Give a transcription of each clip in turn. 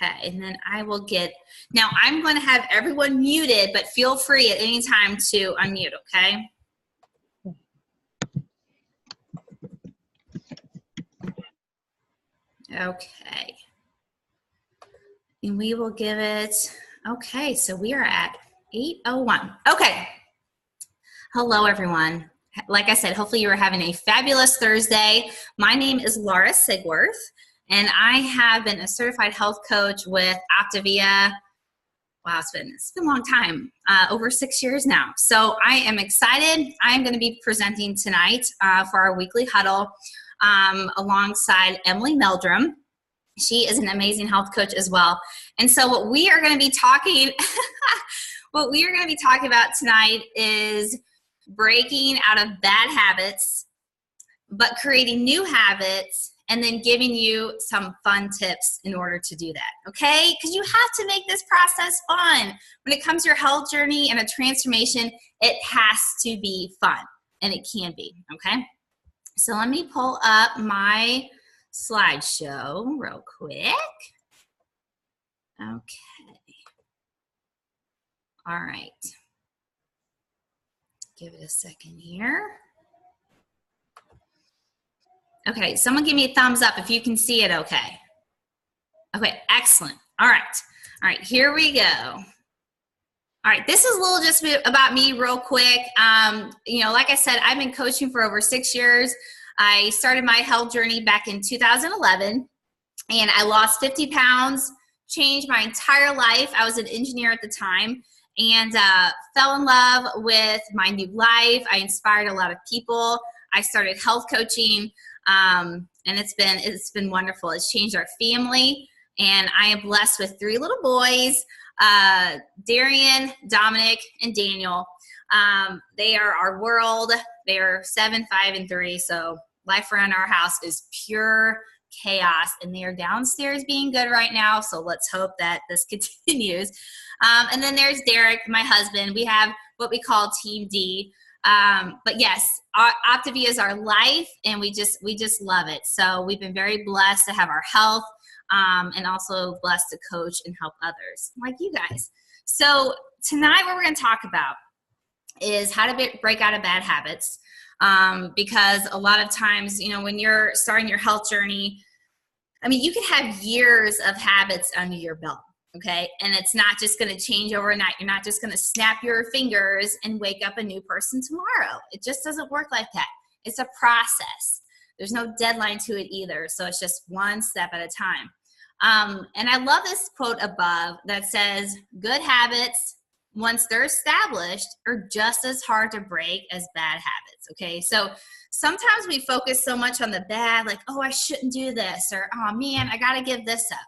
Okay, and then I will get, now I'm going to have everyone muted, but feel free at any time to unmute, okay? Okay. And we will give it, okay, so we are at 8:01. Okay. Hello, everyone. Like I said, hopefully you are having a fabulous Thursday. My name is Laura Sigworth, and I have been a certified health coach with Optavia. Wow, it's been a long time, over 6 years now. So I am excited. I'm going to be presenting tonight for our weekly huddle alongside Emily Meldrum. She is an amazing health coach as well. And so what we are going to be talking, what we are going to be talking about tonight is breaking out of bad habits, but creating new habits, and then giving you some fun tips in order to do that, okay? Because you have to make this process fun. When it comes to your health journey and a transformation, it has to be fun, and it can be, okay? So let me pull up my slideshow real quick. Okay. All right. Give it a second here. Okay, someone give me a thumbs up if you can see it okay. Okay, excellent. All right, here we go. All right, this is a little just about me real quick. You know, like I said, I've been coaching for over 6 years. I started my health journey back in 2011, and I lost 50 pounds, changed my entire life. I was an engineer at the time, and fell in love with my new life. I inspired a lot of people. I started health coaching. And it's been wonderful. It's changed our family, and I am blessed with 3 little boys, Darian, Dominic, and Daniel. They are our world. They are 7, 5, and 3. So life around our house is pure chaos, and they are downstairs being good right now. So let's hope that this continues. And then there's Derek, my husband. We have what we call Team D. But yes, Optavia is our life, and we just love it. So we've been very blessed to have our health, and also blessed to coach and help others like you guys. So tonight what we're going to talk about is how to break out of bad habits, because a lot of times, you know, when you're starting your health journey, I mean, you could have years of habits under your belt. Okay, and it's not just going to change overnight. You're not just going to snap your fingers and wake up a new person tomorrow. It just doesn't work like that. It's a process. There's no deadline to it either. So it's just one step at a time. And I love this quote above that says, good habits, once they're established, are just as hard to break as bad habits. Okay, so sometimes we focus so much on the bad, like, oh, I shouldn't do this, or, oh man, I got to give this up.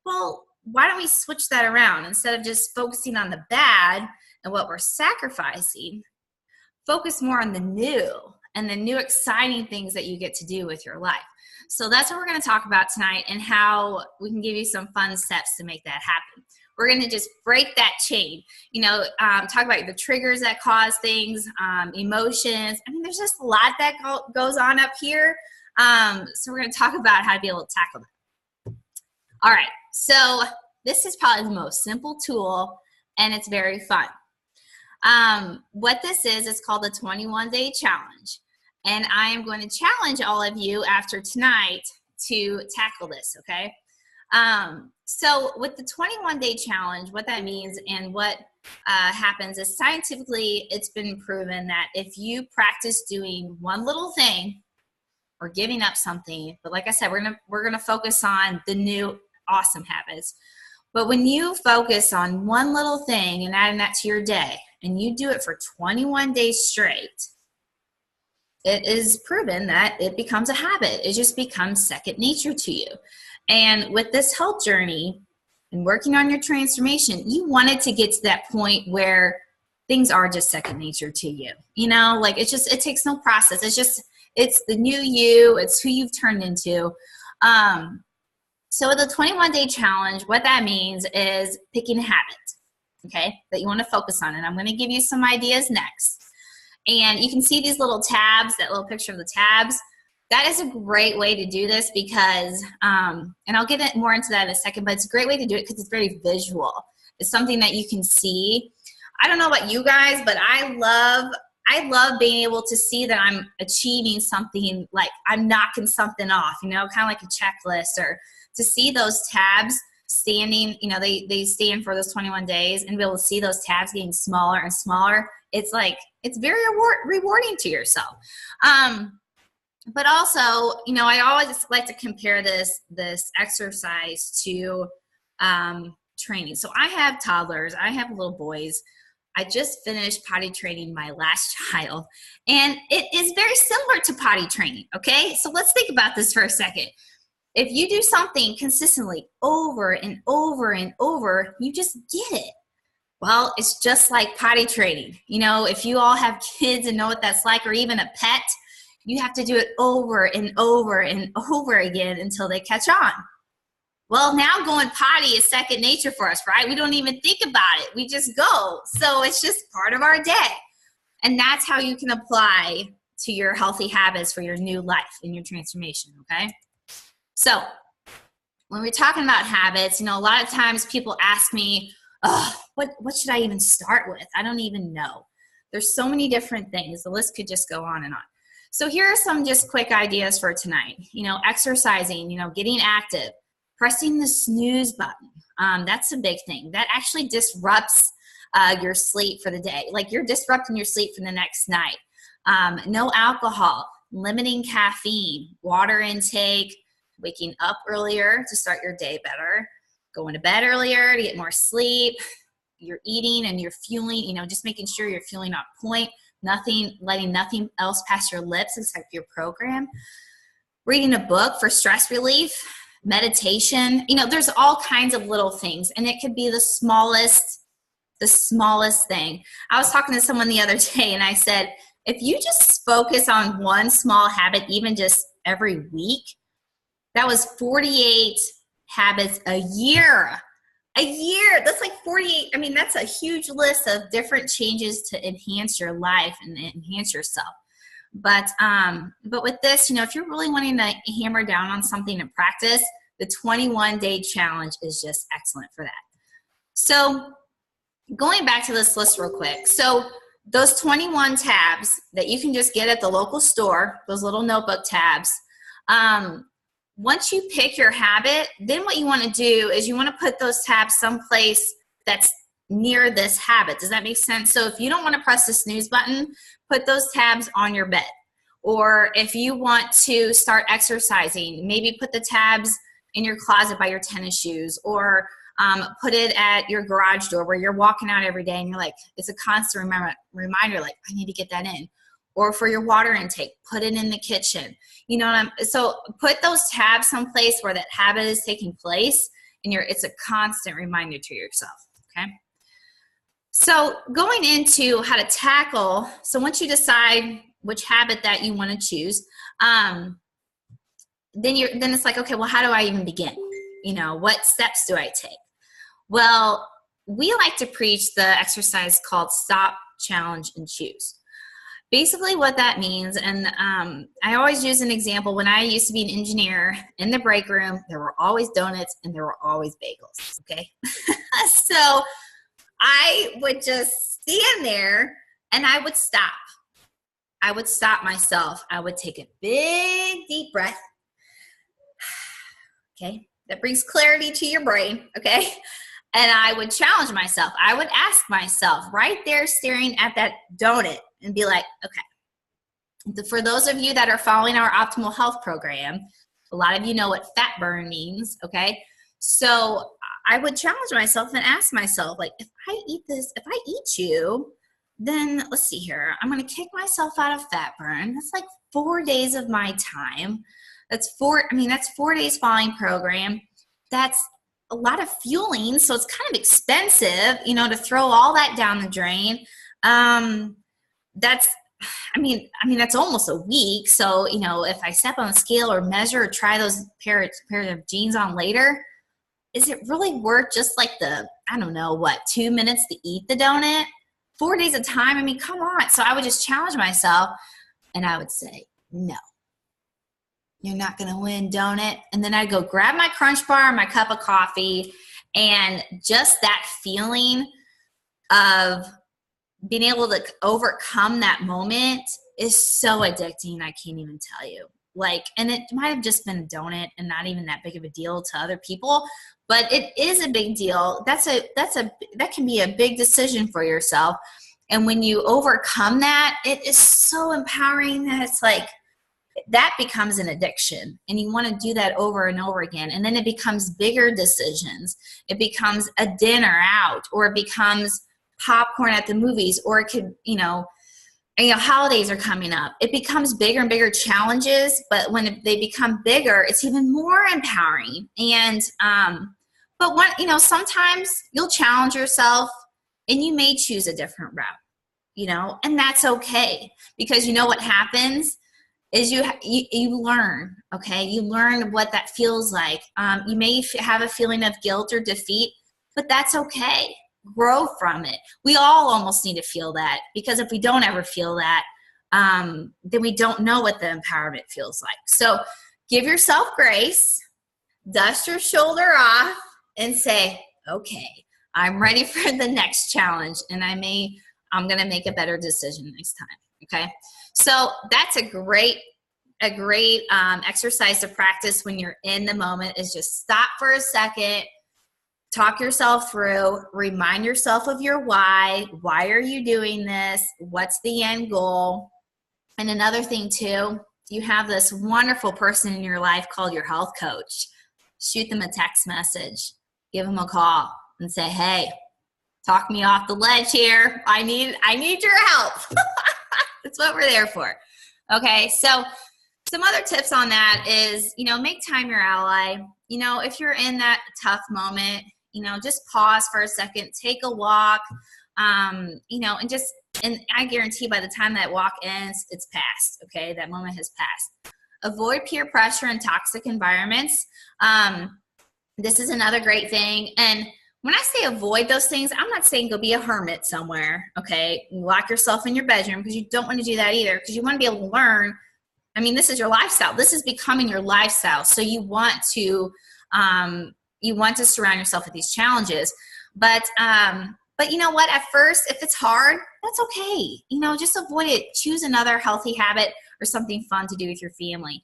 Well, why don't we switch that around? Instead of just focusing on the bad and what we're sacrificing, focus more on the new and the new exciting things that you get to do with your life. So that's what we're going to talk about tonight, and how we can give you some fun steps to make that happen. We're going to just break that chain, you know, talk about the triggers that cause things, emotions. I mean, there's just a lot that goes on up here. So we're going to talk about how to be able to tackle that. All right. So this is probably the most simple tool, and it's very fun. What this is, it's called the 21-day challenge. And I am going to challenge all of you after tonight to tackle this, okay? So with the 21-day challenge, what that means and what happens is, scientifically, it's been proven that if you practice doing one little thing or giving up something, but like I said, we're gonna focus on the new awesome habits. But when you focus on one little thing and adding that to your day, and you do it for 21 days straight, it is proven that it becomes a habit. It just becomes second nature to you. And with this health journey and working on your transformation, you wanted to get to that point where things are just second nature to you. You know, like it takes no process. It's the new you. It's who you've turned into. So with the 21-day challenge, what that means is picking a habit, okay, that you want to focus on. And I'm going to give you some ideas next. And you can see these little tabs, that little picture of the tabs. that is a great way to do this because, and I'll get more into that in a second, but it's a great way to do it because it's very visual. It's something that you can see. I don't know about you guys, but I love being able to see that I'm achieving something, like I'm knocking something off, you know, kind of like a checklist, or to see those tabs standing, you know, they stand for those 21 days, and be able to see those tabs getting smaller and smaller. It's like, it's very rewarding to yourself. But also, you know, I always like to compare this exercise to training. So I have toddlers, I have little boys. I just finished potty training my last child, and it is very similar to potty training, okay? So let's think about this for a second. If you do something consistently over and over and over, you just get it. Well, it's just like potty training. You know, if you all have kids and know what that's like, or even a pet, you have to do it over and over and over again until they catch on. Well, now going potty is second nature for us, right? We don't even think about it. We just go. So it's just part of our day. And that's how you can apply to your healthy habits for your new life and your transformation, okay? So when we're talking about habits, you know, a lot of times people ask me, oh, what should I even start with? I don't even know. There's so many different things. The list could just go on and on. So here are some just quick ideas for tonight. You know, exercising, you know, getting active, pressing the snooze button. That's a big thing. That actually disrupts your sleep for the day. Like, you're disrupting your sleep for the next night. No alcohol, limiting caffeine, water intake, waking up earlier to start your day better, going to bed earlier to get more sleep, you're eating and you're fueling, you know, just making sure you're fueling on point, letting nothing else pass your lips except your program, reading a book for stress relief, meditation. You know, there's all kinds of little things, and it could be the smallest thing. I was talking to someone the other day, and I said, if you just focus on one small habit, even just every week, that was 48 habits a year. That's like 48. I mean, that's a huge list of different changes to enhance your life and enhance yourself. But with this, you know, if you're really wanting to hammer down on something in practice, the 21-day challenge is just excellent for that. So going back to this list real quick. So those 21 tabs that you can just get at the local store, those little notebook tabs, once you pick your habit, then what you want to do is you want to put those tabs someplace that's near this habit. Does that make sense? So if you don't want to press the snooze button, put those tabs on your bed. Or if you want to start exercising, maybe put the tabs in your closet by your tennis shoes, or put it at your garage door where you're walking out every day and you're like, it's a constant reminder, like, I need to get that in. Or for your water intake, put it in the kitchen. You know, so put those tabs someplace where that habit is taking place, and it's a constant reminder to yourself, okay? So going into how to tackle, so once you decide which habit that you want to choose, then it's like, okay, well, how do I even begin? You know, what steps do I take? Well, we like to preach the exercise called Stop, Challenge, and Choose. Basically what that means, and I always use an example, when I used to be an engineer, in the break room, there were always donuts and there were always bagels, okay? So I would just stand there and I would stop. I would stop myself. I would take a big, deep breath, okay? That brings clarity to your brain, okay? And I would challenge myself. I would ask myself right there staring at that donut and be like, okay, for those of you that are following our optimal health program, a lot of you know what fat burn means, okay? So I would challenge myself and ask myself, like, if I eat you, then let's see here, I'm gonna kick myself out of fat burn. That's like 4 days of my time. That's 4 days following program. That's a lot of fueling, so it's kind of expensive, you know, to throw all that down the drain. That's almost a week. So, you know, if I step on the scale or measure or try those pair of jeans on later, is it really worth just like 2 minutes to eat the donut? 4 days of time? I mean, come on. So I would just challenge myself and I would say, no. you're not going to win, don't it? And then I'd go grab my Crunch Bar, my cup of coffee, and just that feeling of being able to overcome that moment is so addicting. I can't even tell you. Like, and it might have just been a donut and not even that big of a deal to other people, but it is a big deal. That can be a big decision for yourself. And when you overcome that, it is so empowering that it's like, that becomes an addiction, and you want to do that over and over again. And then it becomes bigger decisions. It becomes a dinner out, or it becomes popcorn at the movies, or it could, holidays are coming up. It becomes bigger and bigger challenges, but when they become bigger, it's even more empowering. And, sometimes you'll challenge yourself and you may choose a different route, and that's okay, because what happens is you learn, okay? You learn what that feels like. You may have a feeling of guilt or defeat, but that's okay. Grow from it. We all almost need to feel that, because if we don't ever feel that, then we don't know what the empowerment feels like. So give yourself grace, dust your shoulder off, and say, okay, I'm ready for the next challenge, and I'm going to make a better decision next time. Okay. So that's a great exercise to practice when you're in the moment, is just stop for a second, talk yourself through, remind yourself of your why. Why are you doing this? What's the end goal? And another thing too, you have this wonderful person in your life called your health coach. Shoot them a text message, give them a call and say, hey, talk me off the ledge here. I need your help. That's what we're there for. Okay. So some other tips on that is, make time your ally. If you're in that tough moment, just pause for a second, take a walk, and I guarantee by the time that walk ends, it's past. Okay. That moment has passed. Avoid peer pressure and toxic environments. This is another great thing. And when I say avoid those things, I'm not saying go be a hermit somewhere, okay? You lock yourself in your bedroom, because you don't want to do that either, because you want to be able to learn. I mean, this is your lifestyle. This is becoming your lifestyle. So you want to surround yourself with these challenges. But you know what? At first, if it's hard, that's okay. Just avoid it. Choose another healthy habit or something fun to do with your family.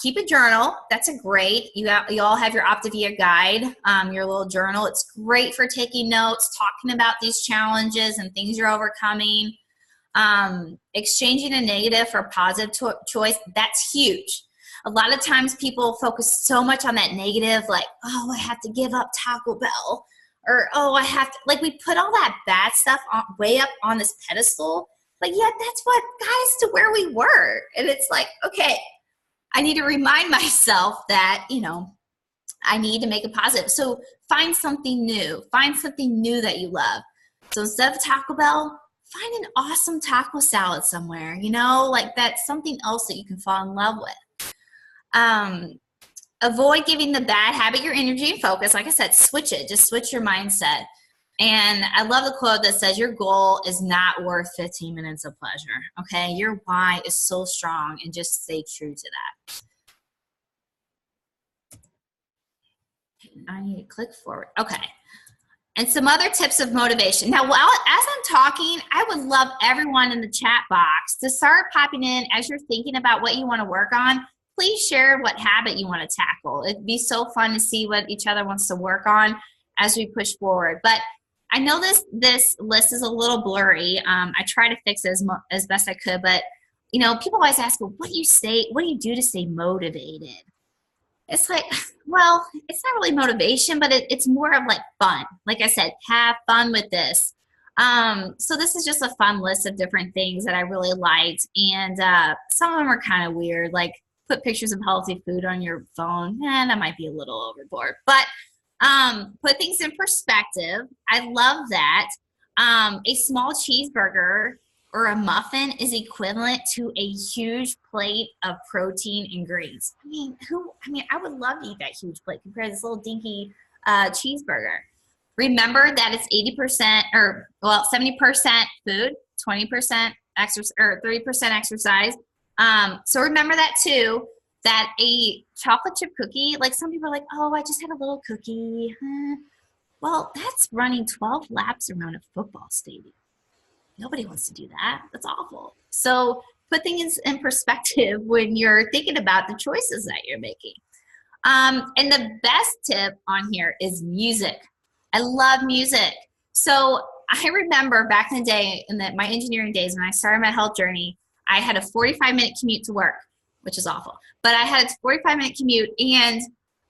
Keep a journal. That's a great. You all have your Optavia guide, your little journal. It's great for taking notes, talking about these challenges and things you're overcoming. Exchanging a negative for a positive choice. That's huge. A lot of times people focus so much on that negative, like, oh, I have to give up Taco Bell, or, oh, I have to, like, we put all that bad stuff way up on this pedestal. Like, yeah, that's what got us to where we were. And it's like, okay, I need to remind myself that, I need to make it positive. So find something new. Find something new that you love. So instead of Taco Bell, find an awesome taco salad somewhere, like that's something else that you can fall in love with. Avoid giving the bad habit your energy and focus. Like I said, switch it. Just switch your mindset. And I love the quote that says, your goal is not worth 15 minutes of pleasure. Okay. Your why is so strong, and just stay true to that. I need to click forward. Okay. And some other tips of motivation. Now, as I'm talking, I would love everyone in the chat box to start popping in as you're thinking about what you want to work on. Please share what habit you want to tackle. It'd be so fun to see what each other wants to work on as we push forward. But I know this list is a little blurry. I try to fix it as best I could, but people always ask, well, what do you do to stay motivated? It's like, well, it's not really motivation, but it's more of like fun. Like I said, have fun with this. So this is just a fun list of different things that I really liked. And some of them are kind of weird, like put pictures of healthy food on your phone. That might be a little overboard. But put things in perspective. I love that. A small cheeseburger or a muffin is equivalent to a huge plate of protein and greens. I would love to eat that huge plate compared to this little dinky cheeseburger. Remember that it's 70% food, 20% exercise, or 30% exercise. So remember that too. that a chocolate chip cookie, like some people are like, oh, I just had a little cookie. Well, that's running 12 laps around a football stadium. Nobody wants to do that. That's awful. So put things in perspective when you're thinking about the choices that you're making. And the best tip on here is music. I love music. So I remember back in the day, in my engineering days, when I started my health journey, I had a 45-minute commute to work, which is awful. But I had a 45-minute commute, and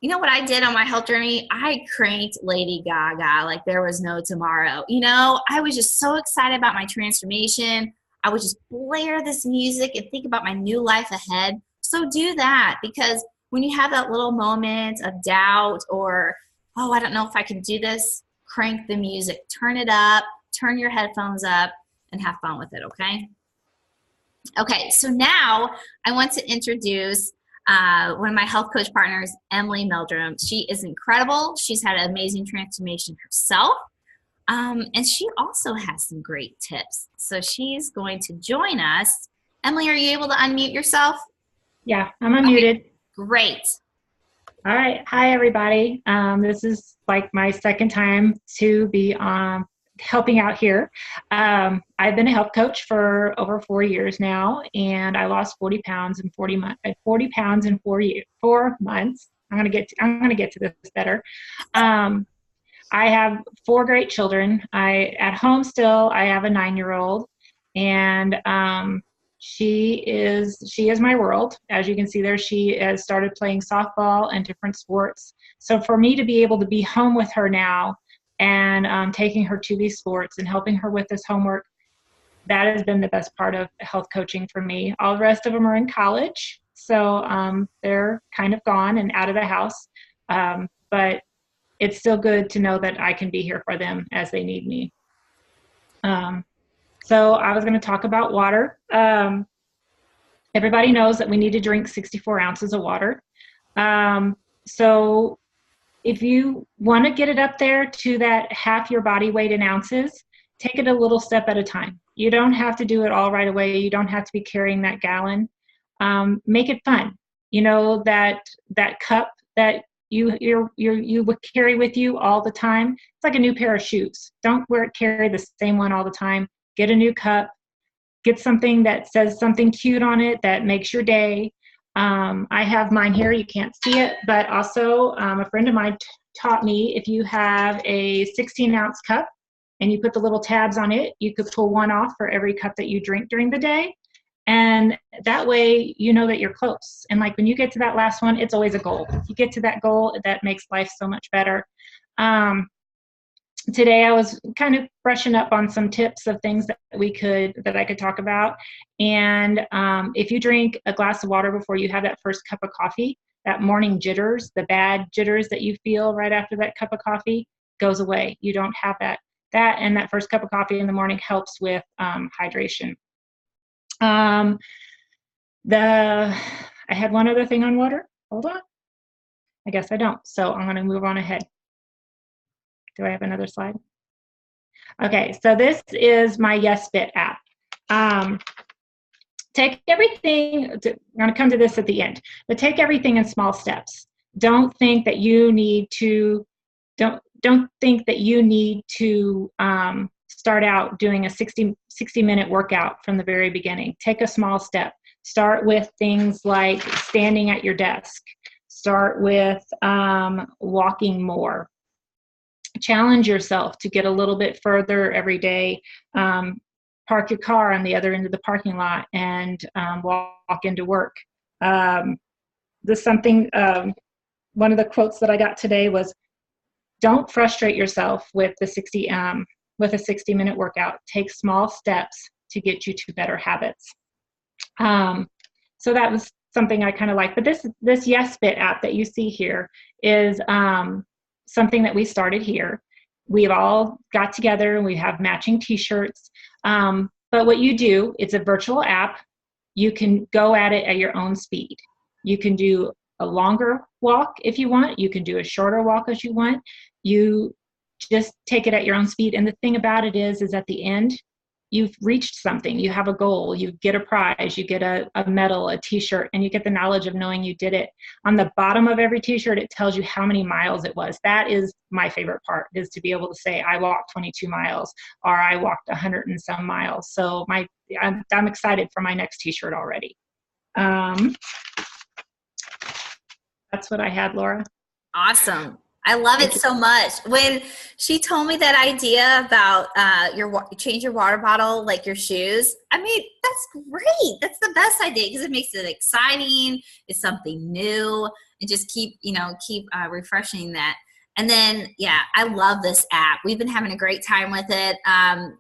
you know what I did on my health journey? I cranked Lady Gaga like there was no tomorrow. You know, I was just so excited about my transformation. I would just blare this music and think about my new life ahead. So do that, because when you have that little moment of doubt or, oh, I don't know if I can do this, crank the music, turn it up, turn your headphones up, and have fun with it, okay? Okay, so now I want to introduce one of my health coach partners, Emily Meldrum. She is incredible. She's had an amazing transformation herself. And she also has some great tips. So she's going to join us. Emily, are you able to unmute yourself? Yeah, I'm unmuted. Okay, great. All right. Hi, everybody. This is like my second time to be helping out here. I've been a health coach for over 4 years now, and I lost 40 pounds in 40 pounds in 4 months. I'm gonna get to this better. I have 4 great children. At home still, I have a 9-year-old, and she is my world. As you can see there, she has started playing softball and different sports. So for me to be able to be home with her now and taking her to these sports and helping her with this homework, that has been the best part of health coaching for me. All the rest of them are in college, so they're kind of gone and out of the house. But it's still good to know that I can be here for them as they need me. So I was going to talk about water. Everybody knows that we need to drink 64 ounces of water. So if you want to get it up there to that half your body weight in ounces, take it a little step at a time. You don't have to do it all right away. You don't have to be carrying that gallon. Make it fun. You know, that cup that you would carry with you all the time. It's like a new pair of shoes. Don't carry the same one all the time. Get a new cup. Get something that says something cute on it that makes your day. I have mine here. You can't see it, but also a friend of mine taught me, if you have a 16-ounce cup and you put the little tabs on it, you could pull one off for every cup that you drink during the day. And that way, you know that you're close. And like when you get to that last one, it's always a goal. If you get to that goal, that makes life so much better. Today I was kind of brushing up on some tips of things that I could talk about. And if you drink a glass of water before you have that first cup of coffee, that morning jitters, the bad jitters that you feel right after that cup of coffee goes away. You don't have that. And that first cup of coffee in the morning helps with hydration. I had one other thing on water. Hold on. I guess I don't. So I'm going to move on ahead. Do I have another slide? Okay, so this is my YesFit app. Take everything, I'm going to come to this at the end, but take everything in small steps. Don't think that you need to, don't think that you need to start out doing a 60-minute workout from the very beginning. Take a small step. Start with things like standing at your desk. Start with walking more. Challenge yourself to get a little bit further every day. Park your car on the other end of the parking lot and walk into work. One of the quotes that I got today was, don't frustrate yourself with a 60-minute workout. Take small steps to get you to better habits. So that was something I kind of like. But this YesFit app that you see here is something that we started here. We've all got together and we have matching t-shirts. But what you do, it's a virtual app. You can go at it at your own speed. You can do a longer walk if you want. You can do a shorter walk as you want. You just take it at your own speed. And the thing about it is at the end, you've reached something, you have a goal, you get a prize, you get a medal, a t-shirt, and you get the knowledge of knowing you did it. On the bottom of every t-shirt, it tells you how many miles it was. That is my favorite part, is to be able to say, I walked 22 miles, or I walked 100 and some miles. So I'm excited for my next t-shirt already. That's what I had, Laura. Awesome. I love it so much. When she told me that idea about change your water bottle like your shoes, I mean, that's great. That's the best idea because it makes it exciting. It's something new, and just keep refreshing that. And then, yeah, I love this app. We've been having a great time with it.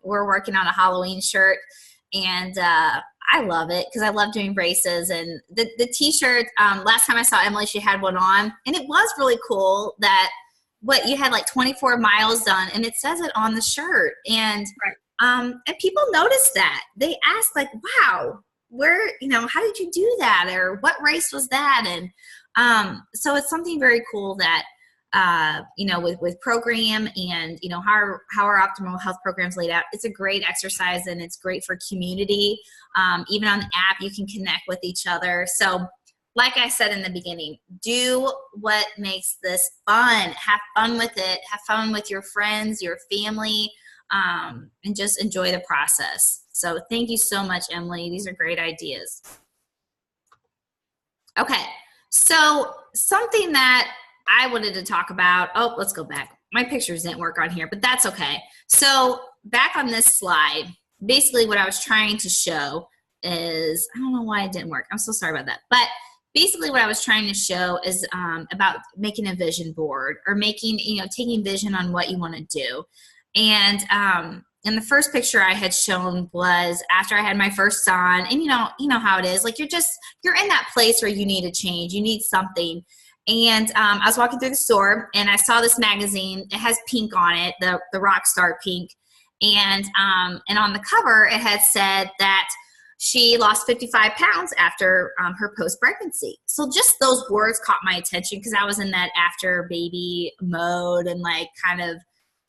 We're working on a Halloween shirt, and I love it because I love doing braces. And the t-shirt, last time I saw Emily, she had one on, and it was really cool that you had like 24 miles done, and it says it on the shirt. And and people notice that. They ask like, wow, how did you do that? Or what race was that? And so it's something very cool that with program and, how our optimal health program's laid out. It's a great exercise, and it's great for community. Even on the app, you can connect with each other. So like I said in the beginning, do what makes this fun. Have fun with it. Have fun with your friends, your family, and just enjoy the process. So thank you so much, Emily. These are great ideas. Okay, so something that I wanted to talk about. Oh, let's go back. My pictures didn't work on here, but that's okay. So back on this slide, basically what I was trying to show is, I don't know why it didn't work. I'm so sorry about that. But basically what I was trying to show is about making a vision board, or taking vision on what you want to do. And in the first picture I had shown was after I had my first son, and you know how it is. Like you're in that place where you need a change. You need something. And I was walking through the store, and I saw this magazine. It has pink on it, the rock star pink. And on the cover, it had said that she lost 55 pounds after her post-pregnancy. So just those words caught my attention because I was in that after baby mode and like kind of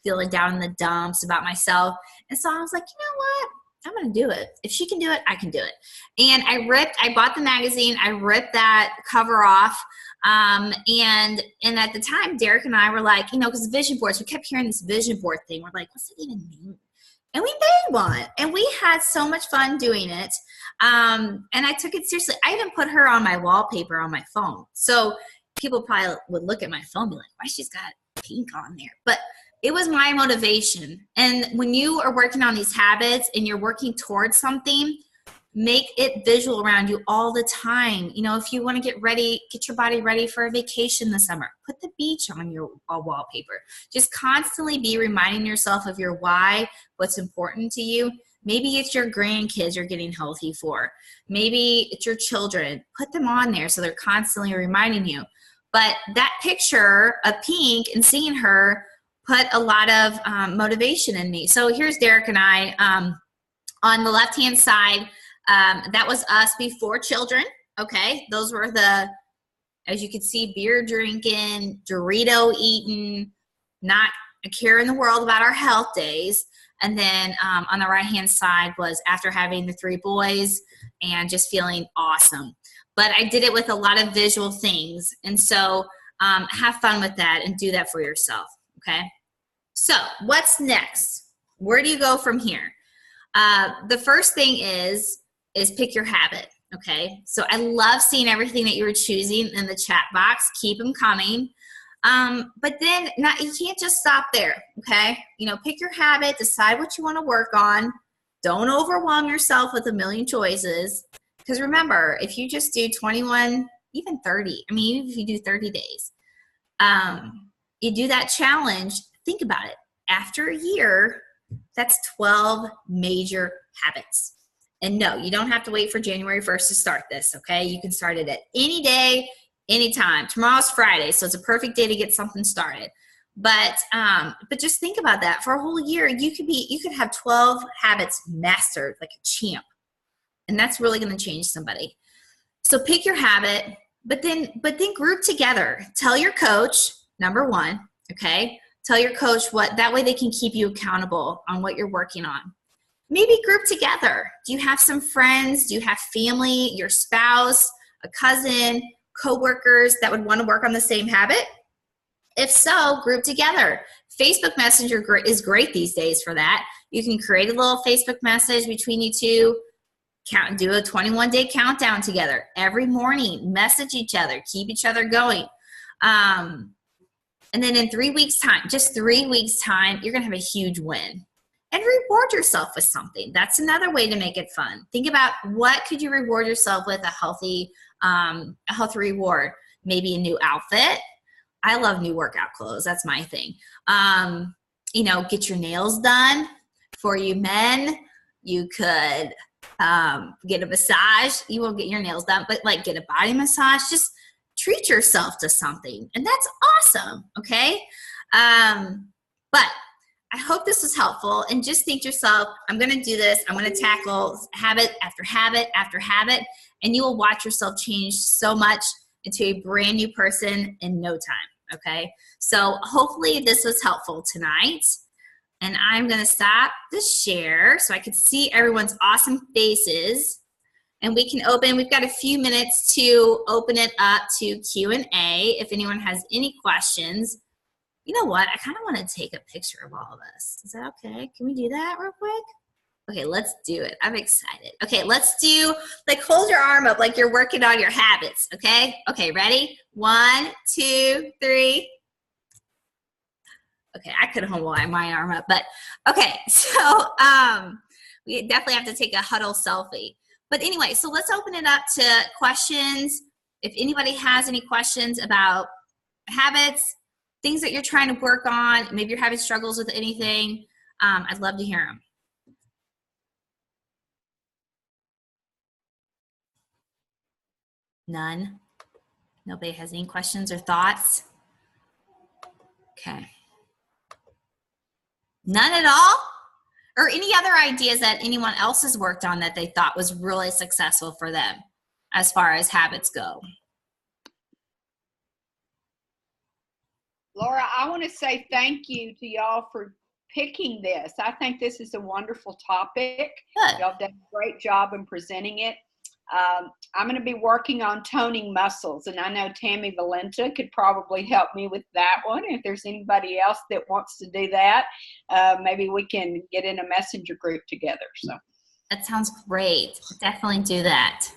feeling down in the dumps about myself. And so I was like, you know what? I'm going to do it. If she can do it, I can do it. And I bought the magazine. I ripped that cover off. And at the time, Derek and I were like, because vision boards, we kept hearing this vision board thing. We're like, what's it even mean? And we made one, and we had so much fun doing it. And I took it seriously. I even put her on my wallpaper on my phone. So people probably would look at my phone and be like, why she's got pink on there? But it was my motivation. And when you are working on these habits and you're working towards something, make it visual around you all the time. If you want to get your body ready for a vacation this summer, put the beach on your wallpaper. Just constantly be reminding yourself of your why, what's important to you. Maybe it's your grandkids you're getting healthy for. Maybe it's your children. Put them on there so they're constantly reminding you. But that picture of pink and seeing her put a lot of motivation in me. So here's Derek and I on the left-hand side. That was us before children. Okay. Those were as you can see, beer drinking, Dorito eating, not a care in the world about our health days. And then on the right-hand side was after having the 3 boys and just feeling awesome. But I did it with a lot of visual things. And so have fun with that and do that for yourself. Okay. So what's next? Where do you go from here? The first thing is pick your habit. Okay. So I love seeing everything that you were choosing in the chat box. Keep them coming. But then you can't just stop there. Okay. Pick your habit, decide what you want to work on. Don't overwhelm yourself with a million choices. Because remember, if you just do 21, even 30, even if you do 30 days, you do that challenge, think about it. After a year, that's 12 major habits. And no, you don't have to wait for January 1st to start this, okay? You can start it at any day, anytime. Tomorrow's Friday, so it's a perfect day to get something started. But just think about that. For a whole year, you could have 12 habits mastered like a champ. And that's really going to change somebody. So pick your habit, but then group together. Tell your coach, number one, okay? Tell your coach that way they can keep you accountable on what you're working on. maybe group together. Do you have some friends? Do you have family, your spouse, a cousin, coworkers that would want to work on the same habit? If so, group together. Facebook Messenger is great these days for that. You can create a little Facebook message between you two, do a 21-day countdown together every morning, message each other, keep each other going. And then in 3 weeks time, just 3 weeks time, you're gonna have a huge win. And reward yourself with something. That's another way to make it fun. Think about what could you reward yourself with, a healthy reward. Maybe a new outfit. I love new workout clothes. That's my thing. You know, get your nails done. For you men, you could get a massage. You won't get your nails done, but like get a body massage. Just treat yourself to something. And that's awesome, okay? But I hope this was helpful. And just think to yourself, I'm going to do this. I'm going to tackle habit after habit after habit. And you will watch yourself change so much into a brand new person in no time, okay? So hopefully this was helpful tonight. And I'm going to stop the share so I can see everyone's awesome faces. And we can open, we've got a few minutes to open it up to Q&A if anyone has any questions. You know what? I kind of want to take a picture of all of us. Is that okay? Can we do that real quick? Okay, let's do it. I'm excited. Okay, let's do, like, hold your arm up like you're working on your habits, okay? Okay, ready? 1, 2, 3. Okay, I could hold my arm up, but okay, so we definitely have to take a huddle selfie. But anyway, so let's open it up to questions. If anybody has any questions about habits, things that you're trying to work on, maybe you're having struggles with anything, I'd love to hear them. None? Nobody has any questions or thoughts? Okay. None at all? Or any other ideas that anyone else has worked on that they thought was really successful for them as far as habits go? Laura, I want to say thank you to y'all for picking this. I think this is a wonderful topic. Good. Y'all done a great job in presenting it. I'm going to be working on toning muscles, and I know Tammy Valenta could probably help me with that one. If there's anybody else that wants to do that, maybe we can get in a messenger group together. So that sounds great. Definitely do that.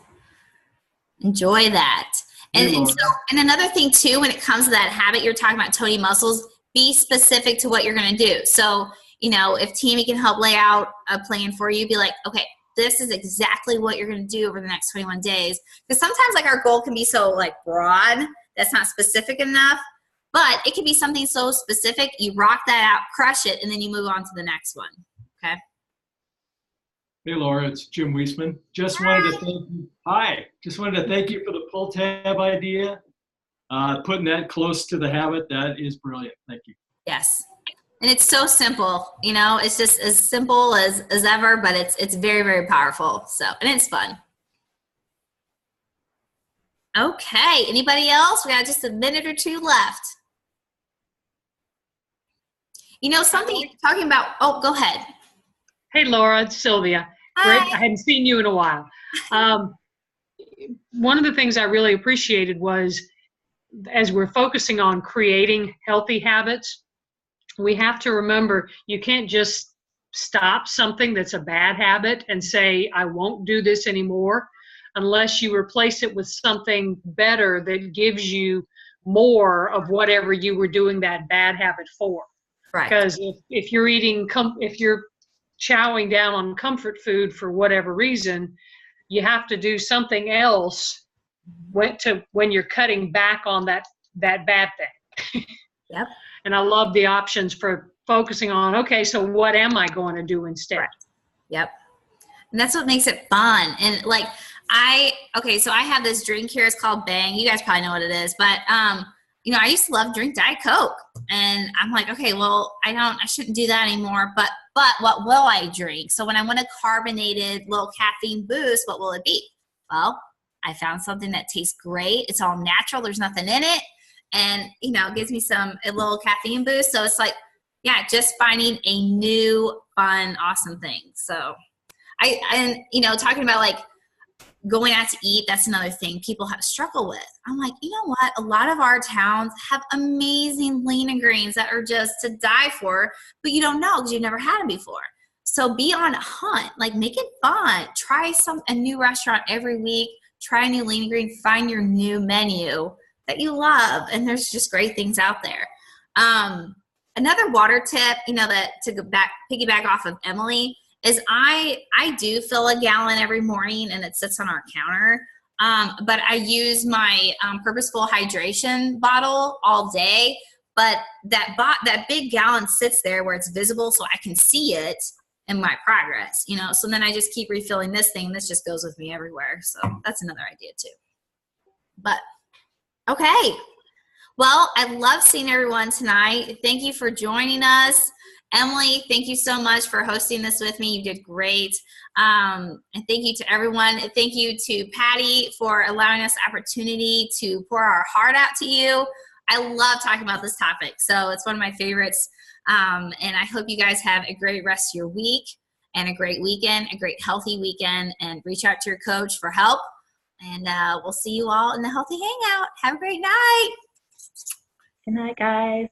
Enjoy that. And another thing too, when it comes to that habit, you're talking about toning muscles, be specific to what you're going to do. So, you know, if Tammy can help lay out a plan for you, be like, okay, this is exactly what you're going to do over the next 21 days. Because sometimes like our goal can be so like broad, that's not specific enough, but it can be something so specific, you rock that out, crush it, and then you move on to the next one, okay? Hey Laura, it's Jim Wiesman. Just wanted to thank you. Hi, just wanted to thank you for the pull tab idea. Putting that close to the habit, that is brilliant. Thank you. Yes. And it's so simple, you know, it's just as simple as ever, but it's very, very powerful. So, and it's fun. Okay, anybody else? We got just a minute or two left. You know, something you're talking about, oh, go ahead. Hey, Laura, it's Sylvia. Hi. Great. I hadn't seen you in a while. One of the things I really appreciated was, as we're focusing on creating healthy habits, we have to remember you can't just stop something that's a bad habit and say, I won't do this anymore, unless you replace it with something better that gives you more of whatever you were doing that bad habit for. Right. Because if you're if you're chowing down on comfort food for whatever reason, you have to do something else when you're cutting back on that bad thing. Yep. And I love the options for focusing on, okay, so what am I going to do instead? Right. Yep. And that's what makes it fun. And like, so I have this drink here. It's called Bang. You guys probably know what it is, but, you know, I used to love drink Diet Coke, and I'm like, okay, well, I shouldn't do that anymore, but what will I drink? So when I want a carbonated little caffeine boost, what will it be? Well, I found something that tastes great. It's all natural. There's nothing in it. And, you know, it gives me a little caffeine boost. So it's like, yeah, just finding a new, fun, awesome thing. So and you know, talking about like going out to eat, that's another thing people have struggled with. I'm like, you know what? A lot of our towns have amazing lean and greens that are just to die for, but you don't know because you've never had them before. So be on a hunt, like make it fun. Try a new restaurant every week. Try a new lean and green. Find your new menu that you love, and there's just great things out there. Another water tip, you know, that to piggyback off of Emily, is I do fill a gallon every morning and it sits on our counter. But I use my purposeful hydration bottle all day. But that big gallon sits there where it's visible so I can see it in my progress, you know. So then I just keep refilling this thing. This just goes with me everywhere. So that's another idea too. But okay. Well, I love seeing everyone tonight. Thank you for joining us. Emily, thank you so much for hosting this with me. You did great. And thank you to everyone. Thank you to Patty for allowing us the opportunity to pour our heart out to you. I love talking about this topic, so it's one of my favorites. And I hope you guys have a great rest of your week and a great weekend, a great healthy weekend, and reach out to your coach for help. And we'll see you all in the Healthy Hangout. Have a great night. Good night, guys.